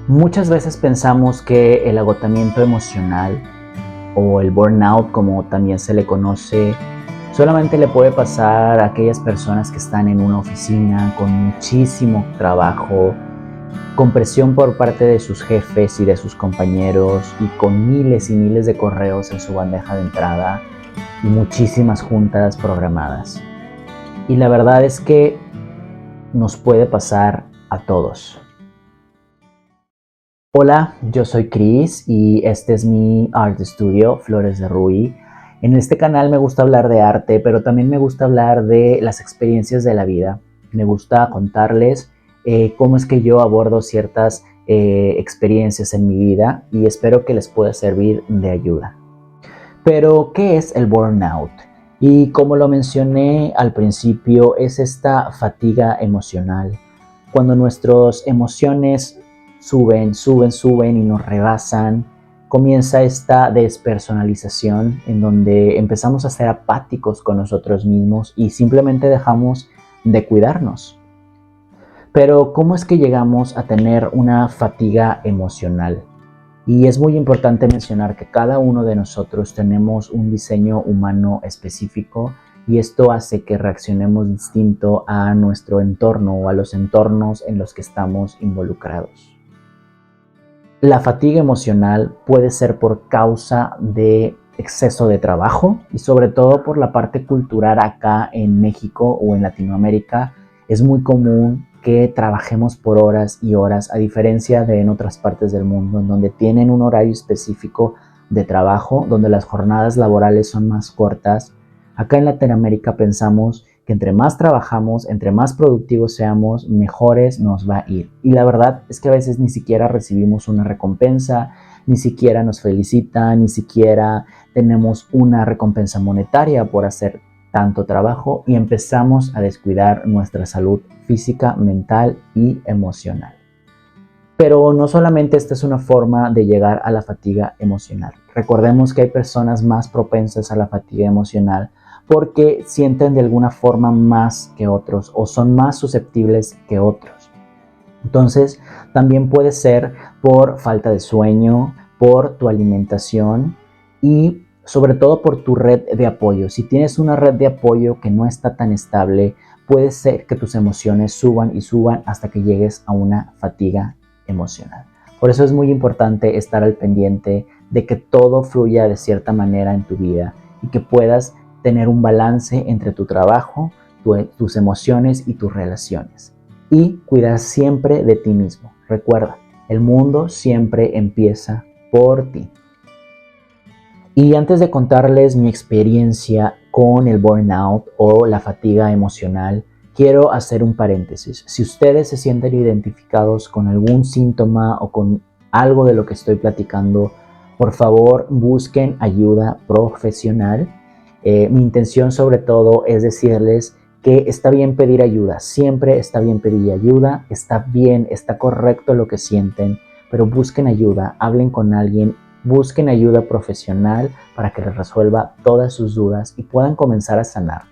Muchas veces pensamos que el agotamiento emocional o el burnout, como también se le conoce, solamente le puede pasar a aquellas personas que están en una oficina con muchísimo trabajo, con presión por parte de sus jefes y de sus compañeros y con miles y miles de correos en su bandeja de entrada y muchísimas juntas programadas. Y la verdad es que nos puede pasar a todos. Hola, yo soy Chris y este es mi Art Studio, Flores de Ruy. En este canal me gusta hablar de arte, pero también me gusta hablar de las experiencias de la vida. Me gusta contarles cómo es que yo abordo ciertas experiencias en mi vida y espero que les pueda servir de ayuda. Pero, ¿qué es el burnout? Y como lo mencioné al principio, es esta fatiga emocional. Cuando nuestras emociones suben y nos rebasan, comienza esta despersonalización en donde empezamos a ser apáticos con nosotros mismos y simplemente dejamos de cuidarnos. Pero, ¿cómo es que llegamos a tener una fatiga emocional? Y es muy importante mencionar que cada uno de nosotros tenemos un diseño humano específico y esto hace que reaccionemos distinto a nuestro entorno o a los entornos en los que estamos involucrados. La fatiga emocional puede ser por causa de exceso de trabajo y sobre todo por la parte cultural acá en México o en Latinoamérica. Es muy común que trabajemos por horas y horas, a diferencia de en otras partes del mundo, en donde tienen un horario específico de trabajo, donde las jornadas laborales son más cortas. Acá en Latinoamérica pensamos que entre más trabajamos, entre más productivos seamos, mejores nos va a ir. Y la verdad es que a veces ni siquiera recibimos una recompensa, ni siquiera nos felicitan, ni siquiera tenemos una recompensa monetaria por hacer tanto trabajo y empezamos a descuidar nuestra salud física, mental y emocional. Pero no solamente esta es una forma de llegar a la fatiga emocional. Recordemos que hay personas más propensas a la fatiga emocional porque sienten de alguna forma más que otros o son más susceptibles que otros. Entonces, también puede ser por falta de sueño, por tu alimentación y sobre todo por tu red de apoyo. Si tienes una red de apoyo que no está tan estable, puede ser que tus emociones suban y suban hasta que llegues a una fatiga emocional. Por eso es muy importante estar al pendiente de que todo fluya de cierta manera en tu vida y que puedas tener un balance entre tu trabajo, tus emociones y tus relaciones. Y cuidar siempre de ti mismo. Recuerda, el mundo siempre empieza por ti. Y antes de contarles mi experiencia con el burnout o la fatiga emocional, quiero hacer un paréntesis. Si ustedes se sienten identificados con algún síntoma o con algo de lo que estoy platicando, por favor busquen ayuda profesional. Mi intención sobre todo es decirles que está bien pedir ayuda, siempre está bien pedir ayuda, está bien, está correcto lo que sienten, pero busquen ayuda, hablen con alguien, busquen ayuda profesional para que les resuelva todas sus dudas y puedan comenzar a sanar.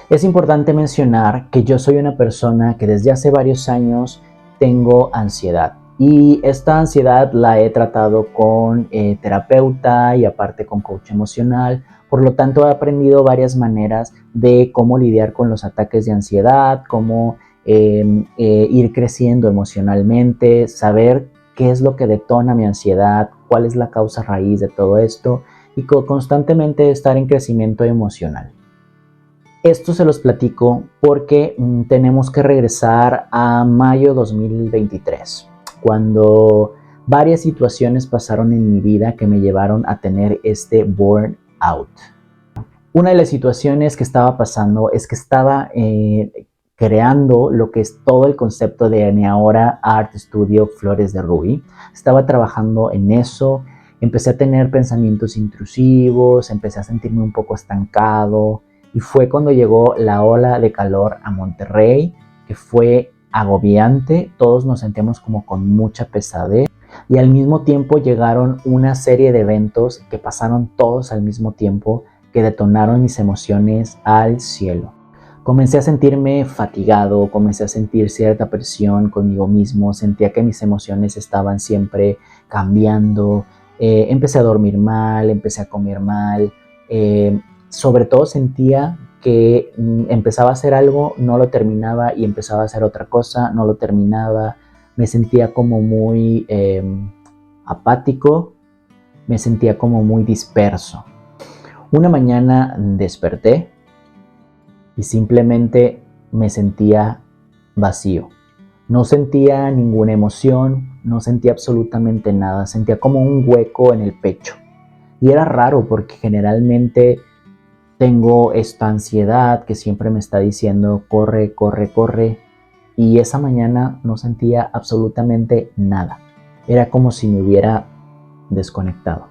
Es importante mencionar que yo soy una persona que desde hace varios años tengo ansiedad. Y esta ansiedad la he tratado con terapeuta y aparte con coach emocional. Por lo tanto, he aprendido varias maneras de cómo lidiar con los ataques de ansiedad, cómo ir creciendo emocionalmente, saber qué es lo que detona mi ansiedad, cuál es la causa raíz de todo esto y constantemente estar en crecimiento emocional. Esto se los platico porque tenemos que regresar a mayo 2023, cuando varias situaciones pasaron en mi vida que me llevaron a tener este burnout. Una de las situaciones que estaba pasando es que estaba creando lo que es todo el concepto de mi ahora Art Studio Flores de Ruy. Estaba trabajando en eso, empecé a tener pensamientos intrusivos, empecé a sentirme un poco estancado y fue cuando llegó la ola de calor a Monterrey, que fue agobiante, todos nos sentíamos como con mucha pesadez y al mismo tiempo llegaron una serie de eventos que pasaron todos al mismo tiempo que detonaron mis emociones al cielo. Comencé a sentirme fatigado, comencé a sentir cierta presión conmigo mismo, sentía que mis emociones estaban siempre cambiando, empecé a dormir mal, empecé a comer mal, sobre todo sentía que empezaba a hacer algo, no lo terminaba y empezaba a hacer otra cosa, no lo terminaba, me sentía como muy apático, me sentía como muy disperso. Una mañana desperté y simplemente me sentía vacío. No sentía ninguna emoción, no sentía absolutamente nada, sentía como un hueco en el pecho. Y era raro porque generalmente tengo esta ansiedad que siempre me está diciendo corre, corre, corre. Y esa mañana no sentía absolutamente nada. Era como si me hubiera desconectado.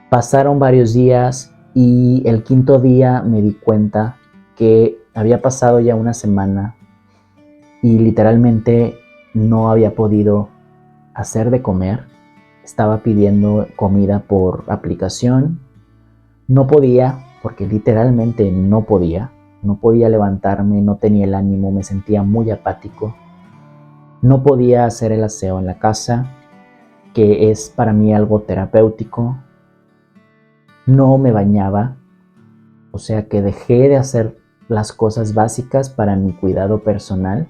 Pasaron varios días y el quinto día me di cuenta que había pasado ya una semana y literalmente no había podido hacer de comer. Estaba pidiendo comida por aplicación. No podía, porque literalmente no podía. No podía levantarme, no tenía el ánimo, me sentía muy apático. No podía hacer el aseo en la casa, que es para mí algo terapéutico. No me bañaba, o sea que dejé de hacer las cosas básicas para mi cuidado personal.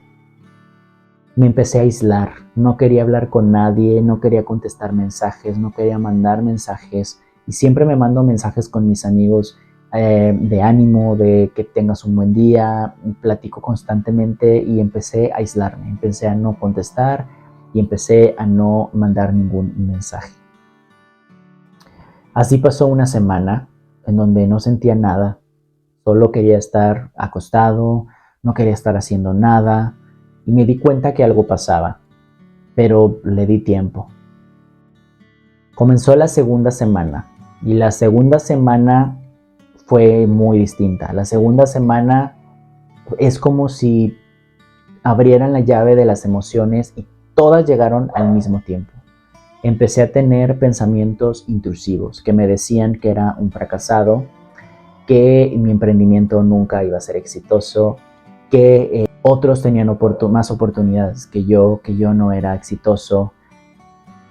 Me empecé a aislar, no quería hablar con nadie, no quería contestar mensajes, no quería mandar mensajes y siempre me mando mensajes con mis amigos de ánimo, de que tengas un buen día, platico constantemente y empecé a aislarme, empecé a no contestar y empecé a no mandar ningún mensaje. Así pasó una semana en donde no sentía nada, solo quería estar acostado, no quería estar haciendo nada y me di cuenta que algo pasaba, pero le di tiempo. Comenzó la segunda semana y la segunda semana fue muy distinta. La segunda semana es como si abrieran la llave de las emociones y todas llegaron al mismo tiempo. Empecé a tener pensamientos intrusivos que me decían que era un fracasado, que mi emprendimiento nunca iba a ser exitoso, que otros tenían más oportunidades que yo no era exitoso,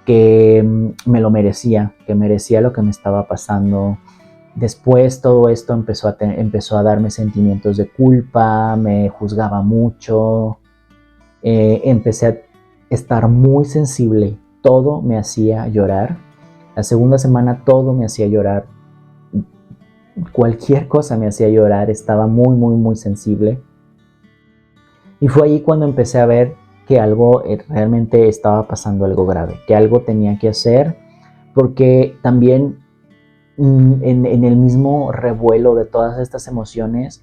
que me lo merecía, que merecía lo que me estaba pasando. Después todo esto empezó a darme sentimientos de culpa, me juzgaba mucho, empecé a estar muy sensible, todo me hacía llorar. La segunda semana todo me hacía llorar, cualquier cosa me hacía llorar, estaba muy, muy, muy sensible. Y fue ahí cuando empecé a ver que algo realmente estaba pasando, algo grave, que algo tenía que hacer, porque también en el mismo revuelo de todas estas emociones,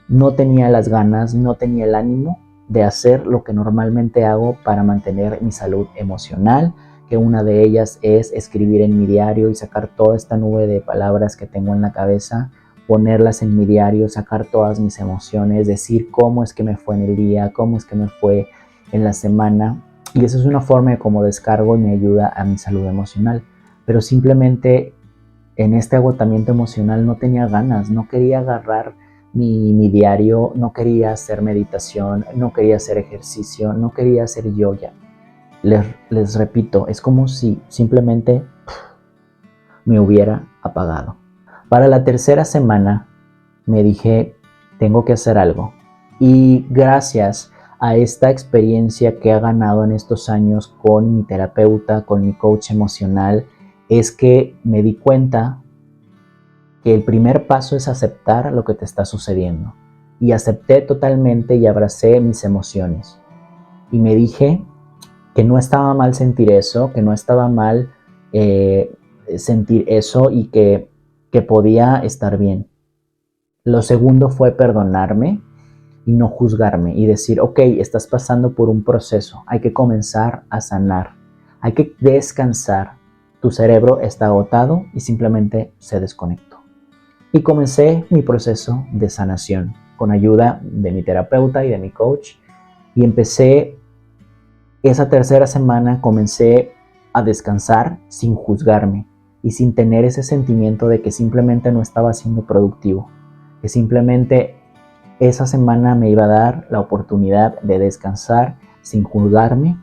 no tenía las ganas, no tenía el ánimo de hacer lo que normalmente hago para mantener mi salud emocional, que una de ellas es escribir en mi diario y sacar toda esta nube de palabras que tengo en la cabeza, ponerlas en mi diario, sacar todas mis emociones, decir cómo es que me fue en el día, cómo es que me fue en la semana. Y eso es una forma de cómo descargo y me ayuda a mi salud emocional. Pero simplemente en este agotamiento emocional no tenía ganas, no quería agarrar mi diario, no quería hacer meditación, no quería hacer ejercicio, no quería hacer yoga. Les repito, es como si simplemente me hubiera apagado. Para la tercera semana me dije, tengo que hacer algo. Y gracias a esta experiencia que he ganado en estos años con mi terapeuta, con mi coach emocional, es que me di cuenta que el primer paso es aceptar lo que te está sucediendo. Y acepté totalmente y abracé mis emociones. Y me dije que no estaba mal sentir eso, que no estaba mal sentir eso y que podía estar bien. Lo segundo fue perdonarme y no juzgarme y decir, ok, estás pasando por un proceso, hay que comenzar a sanar, hay que descansar. Tu cerebro está agotado y simplemente se desconectó. Y comencé mi proceso de sanación con ayuda de mi terapeuta y de mi coach. Y empecé esa tercera semana, comencé a descansar sin juzgarme y sin tener ese sentimiento de que simplemente no estaba siendo productivo. que simplemente esa semana me iba a dar la oportunidad de descansar sin juzgarme.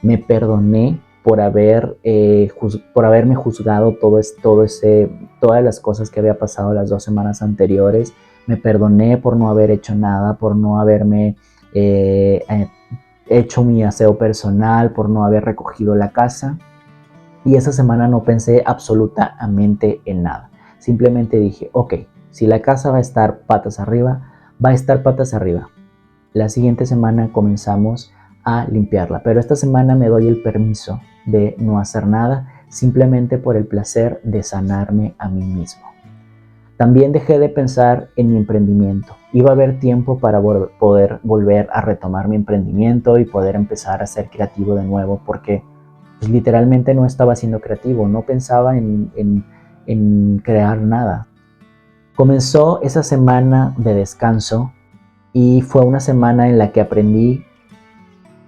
Me perdoné por haberme juzgado todas las cosas que había pasado las 2 semanas anteriores. Me perdoné por no haber hecho nada, por no haberme hecho mi aseo personal, por no haber recogido la casa. Y esa semana no pensé absolutamente en nada. Simplemente dije, ok, si la casa va a estar patas arriba, va a estar patas arriba. La siguiente semana comenzamos a limpiarla, pero esta semana me doy el permiso de no hacer nada, simplemente por el placer de sanarme a mí mismo. También dejé de pensar en mi emprendimiento. Iba a haber tiempo para poder volver a retomar mi emprendimiento y poder empezar a ser creativo de nuevo, porque pues, literalmente no estaba siendo creativo, no pensaba en crear nada. Comenzó esa semana de descanso y fue una semana en la que aprendí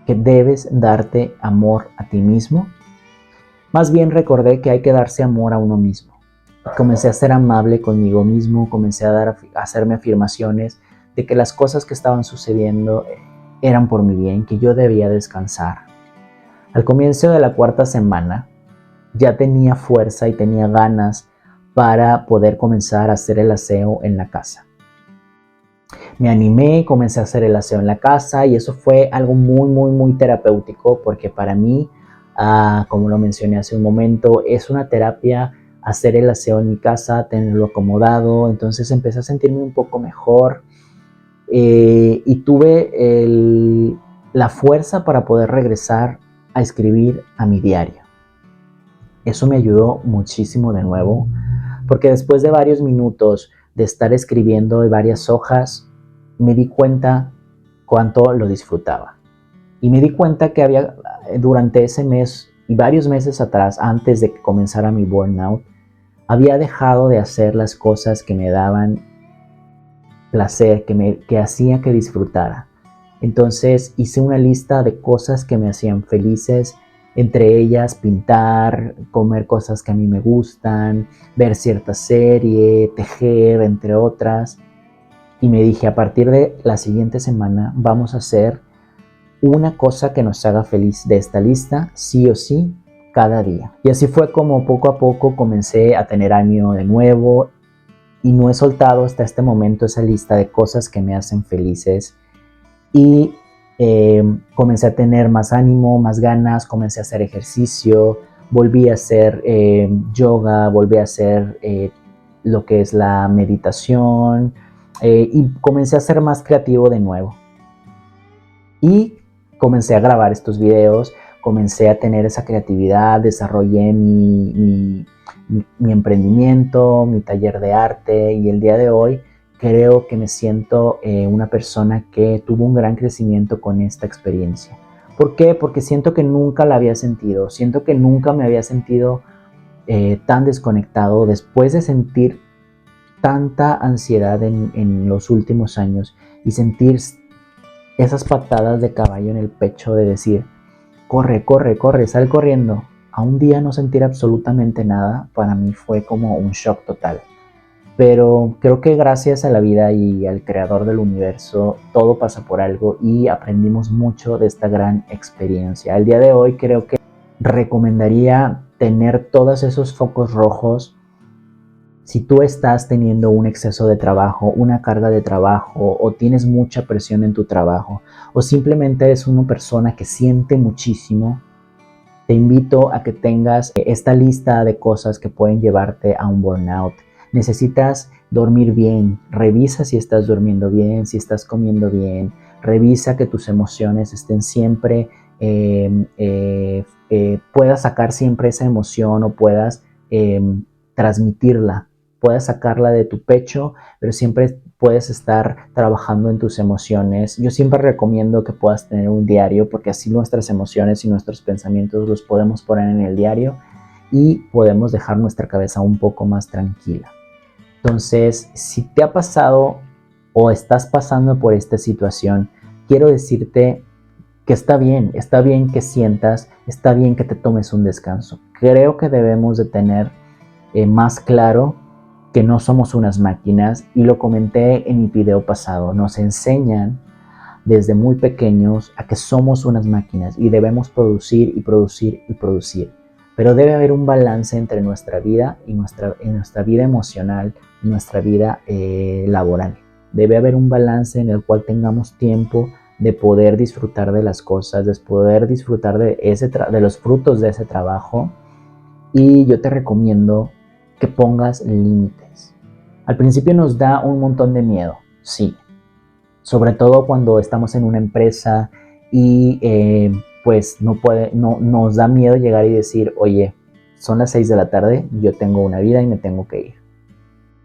que debes darte amor a ti mismo. Más bien recordé que hay que darse amor a uno mismo. Comencé a ser amable conmigo mismo, comencé a hacerme afirmaciones de que las cosas que estaban sucediendo eran por mi bien, que yo debía descansar. Al comienzo de la 4ª semana ya tenía fuerza y tenía ganas para poder comenzar a hacer el aseo en la casa. Me animé, comencé a hacer el aseo en la casa y eso fue algo muy terapéutico, porque para mí, como lo mencioné hace un momento, es una terapia hacer el aseo en mi casa, tenerlo acomodado. Entonces empecé a sentirme un poco mejor y tuve la fuerza para poder regresar a escribir a mi diario. Eso me ayudó muchísimo de nuevo, porque después de varios minutos de estar escribiendo varias hojas, me di cuenta cuánto lo disfrutaba. Y me di cuenta que durante ese mes y varios meses atrás, antes de que comenzara mi burnout, había dejado de hacer las cosas que me daban placer, que hacía que disfrutara. Entonces hice una lista de cosas que me hacían felices, entre ellas pintar, comer cosas que a mí me gustan, ver cierta serie, tejer, entre otras. Y me dije, a partir de la siguiente semana vamos a hacer una cosa que nos haga feliz de esta lista, sí o sí, cada día. Y así fue como poco a poco comencé a tener ánimo de nuevo y no he soltado hasta este momento esa lista de cosas que me hacen felices. Y comencé a tener más ánimo, más ganas, comencé a hacer ejercicio, volví a hacer yoga, volví a hacer lo que es la meditación y comencé a ser más creativo de nuevo. Y comencé a grabar estos videos, comencé a tener esa creatividad, desarrollé mi emprendimiento, mi taller de arte, y el día de hoy creo que me siento una persona que tuvo un gran crecimiento con esta experiencia. ¿Por qué? Porque siento que nunca la había sentido, siento que nunca me había sentido tan desconectado después de sentir tanta ansiedad en los últimos años y sentir esas patadas de caballo en el pecho de decir, corre, corre, corre, sal corriendo. A un día no sentir absolutamente nada, para mí fue como un shock total. Pero creo que gracias a la vida y al creador del universo, todo pasa por algo y aprendimos mucho de esta gran experiencia. Al día de hoy creo que recomendaría tener todos esos focos rojos. Si tú estás teniendo un exceso de trabajo, una carga de trabajo, o tienes mucha presión en tu trabajo, o simplemente eres una persona que siente muchísimo, te invito a que tengas esta lista de cosas que pueden llevarte a un burnout. Necesitas dormir bien, revisa si estás durmiendo bien, si estás comiendo bien, revisa que tus emociones estén siempre, puedas sacar siempre esa emoción o puedas transmitirla, puedas sacarla de tu pecho, pero siempre puedes estar trabajando en tus emociones. Yo siempre recomiendo que puedas tener un diario, porque así nuestras emociones y nuestros pensamientos los podemos poner en el diario y podemos dejar nuestra cabeza un poco más tranquila. Entonces, si te ha pasado o estás pasando por esta situación, quiero decirte que está bien que sientas, está bien que te tomes un descanso. Creo que debemos de tener más claro que no somos unas máquinas, y lo comenté en mi video pasado. Nos enseñan desde muy pequeños a que somos unas máquinas y debemos producir y producir y producir. Pero debe haber un balance entre nuestra vida y nuestra vida emocional y nuestra vida laboral. Debe haber un balance en el cual tengamos tiempo de poder disfrutar de las cosas, de poder disfrutar de los frutos de ese trabajo. Y yo te recomiendo que pongas límites. Al principio nos da un montón de miedo, sí. Sobre todo cuando estamos en una empresa y pues nos da miedo llegar y decir, oye, son las 6 de la tarde, yo tengo una vida y me tengo que ir.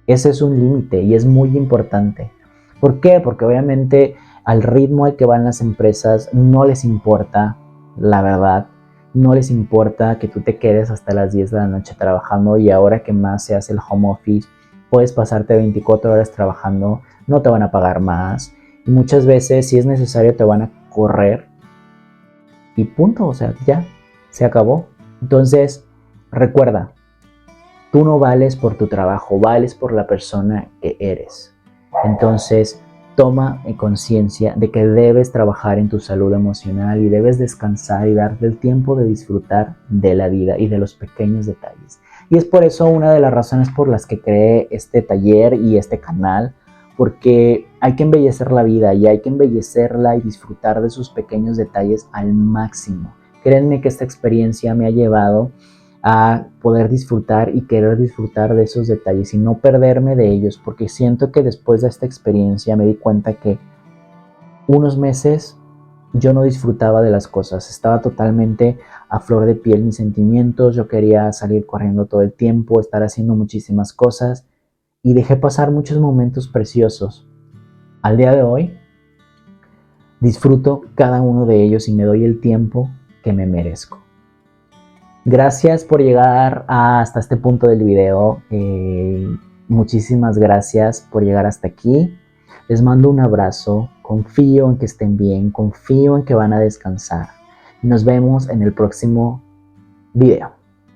Ese es un límite y es muy importante. ¿Por qué? Porque obviamente al ritmo al que van las empresas no les importa, la verdad, no les importa que tú te quedes hasta las 10 de la noche trabajando, y ahora que más se hace el home office, puedes pasarte 24 horas trabajando, no te van a pagar más, y muchas veces si es necesario te van a correr y punto, o sea, ya, se acabó. Entonces, recuerda, tú no vales por tu trabajo, vales por la persona que eres. Entonces, toma conciencia de que debes trabajar en tu salud emocional y debes descansar y darte el tiempo de disfrutar de la vida y de los pequeños detalles. Y es por eso una de las razones por las que creé este taller y este canal, porque hay que embellecer la vida y hay que embellecerla y disfrutar de sus pequeños detalles al máximo. Créanme que esta experiencia me ha llevado a poder disfrutar y querer disfrutar de esos detalles y no perderme de ellos, porque siento que después de esta experiencia me di cuenta que unos meses yo no disfrutaba de las cosas, estaba totalmente a flor de piel mis sentimientos, yo quería salir corriendo todo el tiempo, estar haciendo muchísimas cosas y dejé pasar muchos momentos preciosos. Al día de hoy disfruto cada uno de ellos y me doy el tiempo que me merezco. Gracias por llegar hasta este punto del video. Muchísimas gracias por llegar hasta aquí. Les mando un abrazo. Confío en que estén bien. Confío en que van a descansar. Nos vemos en el próximo video.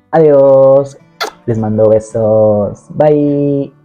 Adiós. Les mando besos. Bye.